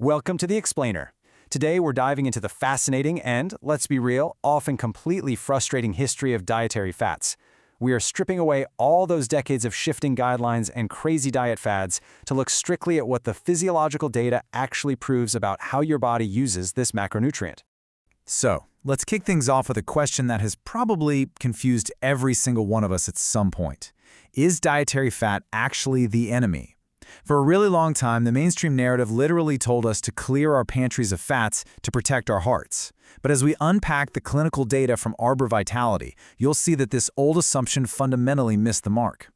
Welcome to The Explainer. Today we're diving into the fascinating and, let's be real, often completely frustrating history of dietary fats. We are stripping away all those decades of shifting guidelines and crazy diet fads to look strictly at what the physiological data actually proves about how your body uses this macronutrient. So, let's kick things off with a question that has probably confused every single one of us at some point. Is dietary fat actually the enemy? For a really long time, the mainstream narrative literally told us to clear our pantries of fats to protect our hearts. But as we unpack the clinical data from Arbor Vitality, you'll see that this old assumption fundamentally missed the mark.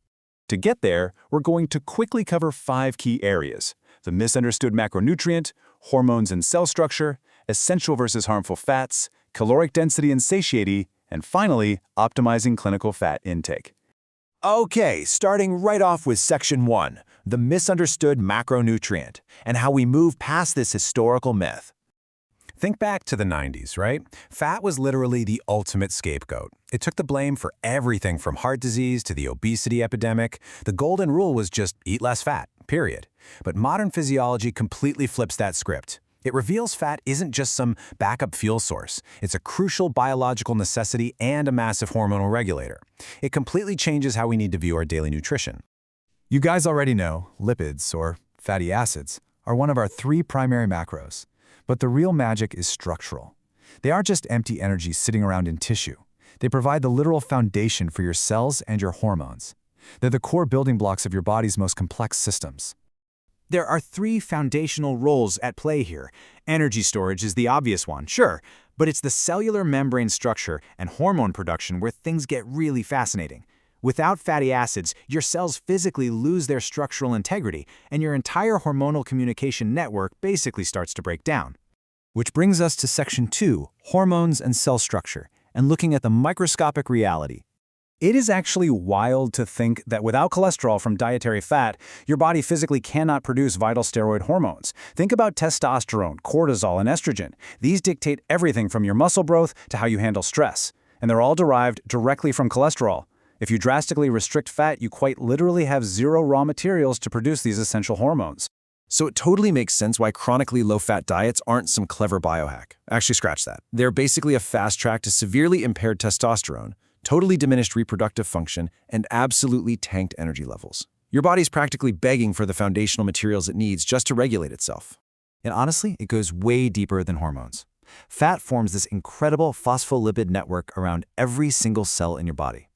To get there, we're going to quickly cover 5 key areas: the misunderstood macronutrient, hormones and cell structure, essential versus harmful fats, caloric density and satiety, and finally, optimizing clinical fat intake. Okay, starting right off with Section 1, the misunderstood macronutrient, and how we move past this historical myth. Think back to the 90s, right? Fat was literally the ultimate scapegoat. It took the blame for everything from heart disease to the obesity epidemic. The golden rule was just eat less fat, period. But modern physiology completely flips that script. It reveals fat isn't just some backup fuel source. It's a crucial biological necessity and a massive hormonal regulator. It completely changes how we need to view our daily nutrition. You guys already know lipids, or fatty acids, are one of our 3 primary macros. But the real magic is structural. They aren't just empty energy sitting around in tissue. They provide the literal foundation for your cells and your hormones. They're the core building blocks of your body's most complex systems. There are 3 foundational roles at play here. Energy storage is the obvious one, sure, but it's the cellular membrane structure and hormone production where things get really fascinating. Without fatty acids, your cells physically lose their structural integrity, and your entire hormonal communication network basically starts to break down. Which brings us to Section 2, hormones and cell structure, and looking at the microscopic reality. It is actually wild to think that without cholesterol from dietary fat, your body physically cannot produce vital steroid hormones. Think about testosterone, cortisol, and estrogen. These dictate everything from your muscle growth to how you handle stress. And they're all derived directly from cholesterol. If you drastically restrict fat, you quite literally have 0 raw materials to produce these essential hormones. So it totally makes sense why chronically low-fat diets aren't some clever biohack. Actually, scratch that. They're basically a fast track to severely impaired testosterone, totally diminished reproductive function, and absolutely tanked energy levels. Your body's practically begging for the foundational materials it needs just to regulate itself. And honestly, it goes way deeper than hormones. Fat forms this incredible phospholipid network around every single cell in your body.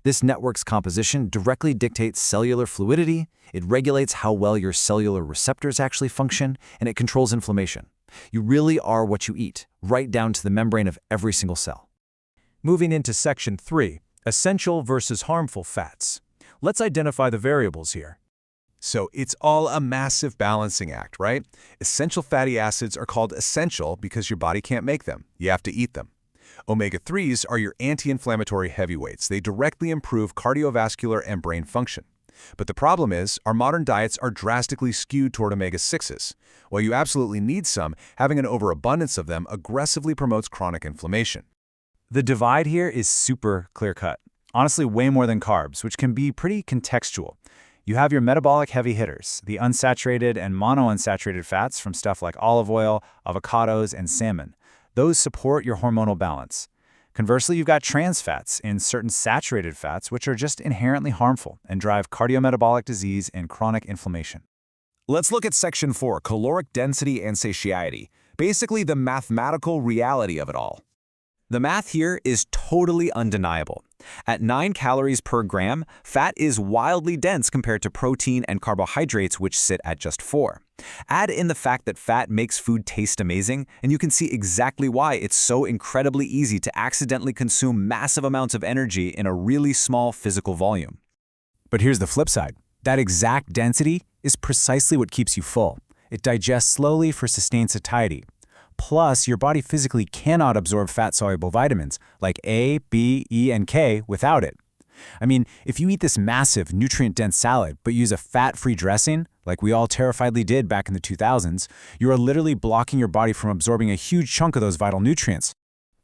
This network's composition directly dictates cellular fluidity, it regulates how well your cellular receptors actually function, and it controls inflammation. You really are what you eat, right down to the membrane of every single cell. Moving into Section 3, essential versus harmful fats. Let's identify the variables here. So it's all a massive balancing act, right? Essential fatty acids are called essential because your body can't make them. You have to eat them. Omega-3s are your anti-inflammatory heavyweights. They directly improve cardiovascular and brain function. But the problem is, our modern diets are drastically skewed toward omega-6s. While you absolutely need some, having an overabundance of them aggressively promotes chronic inflammation. The divide here is super clear-cut. Honestly, way more than carbs, which can be pretty contextual. You have your metabolic heavy hitters, the unsaturated and monounsaturated fats from stuff like olive oil, avocados, and salmon. Those support your hormonal balance. Conversely, you've got trans fats in certain saturated fats, which are just inherently harmful and drive cardiometabolic disease and chronic inflammation. Let's look at Section 4, caloric density and satiety, basically the mathematical reality of it all. The math here is totally undeniable. At 9 calories per gram, fat is wildly dense compared to protein and carbohydrates, which sit at just 4. Add in the fact that fat makes food taste amazing, and you can see exactly why it's so incredibly easy to accidentally consume massive amounts of energy in a really small physical volume. But here's the flip side. That exact density is precisely what keeps you full. It digests slowly for sustained satiety. Plus, your body physically cannot absorb fat-soluble vitamins like A, B, E, and K without it. I mean, if you eat this massive, nutrient-dense salad but use a fat-free dressing, like we all terrifiedly did back in the 2000s, you are literally blocking your body from absorbing a huge chunk of those vital nutrients.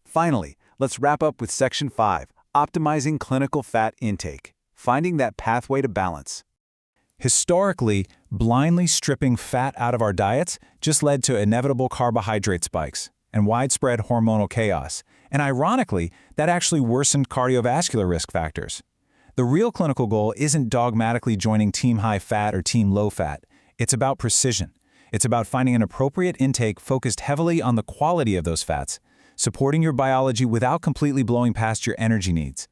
Finally, let's wrap up with Section 5, optimizing clinical fat intake, finding that pathway to balance. Historically, Blindly stripping fat out of our diets just led to inevitable carbohydrate spikes and widespread hormonal chaos. And ironically, that actually worsened cardiovascular risk factors. The real clinical goal isn't dogmatically joining team high fat or team low fat. It's about precision. It's about finding an appropriate intake focused heavily on the quality of those fats, supporting your biology without completely blowing past your energy needs.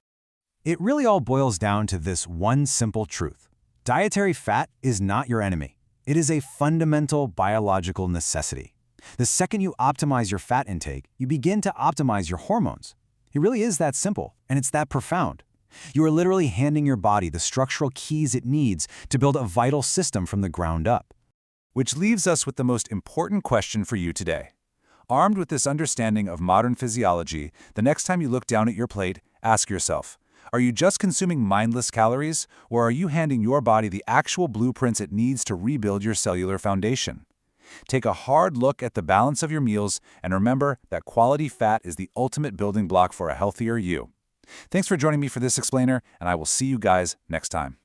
It really all boils down to this one simple truth. Dietary fat is not your enemy. It is a fundamental biological necessity. The second you optimize your fat intake, you begin to optimize your hormones. It really is that simple, and it's that profound. You are literally handing your body the structural keys it needs to build a vital system from the ground up. Which leaves us with the most important question for you today. Armed with this understanding of modern physiology, the next time you look down at your plate, ask yourself, are you just consuming mindless calories, or are you handing your body the actual blueprints it needs to rebuild your cellular foundation? Take a hard look at the balance of your meals and remember that quality fat is the ultimate building block for a healthier you. Thanks for joining me for this explainer, and I will see you guys next time.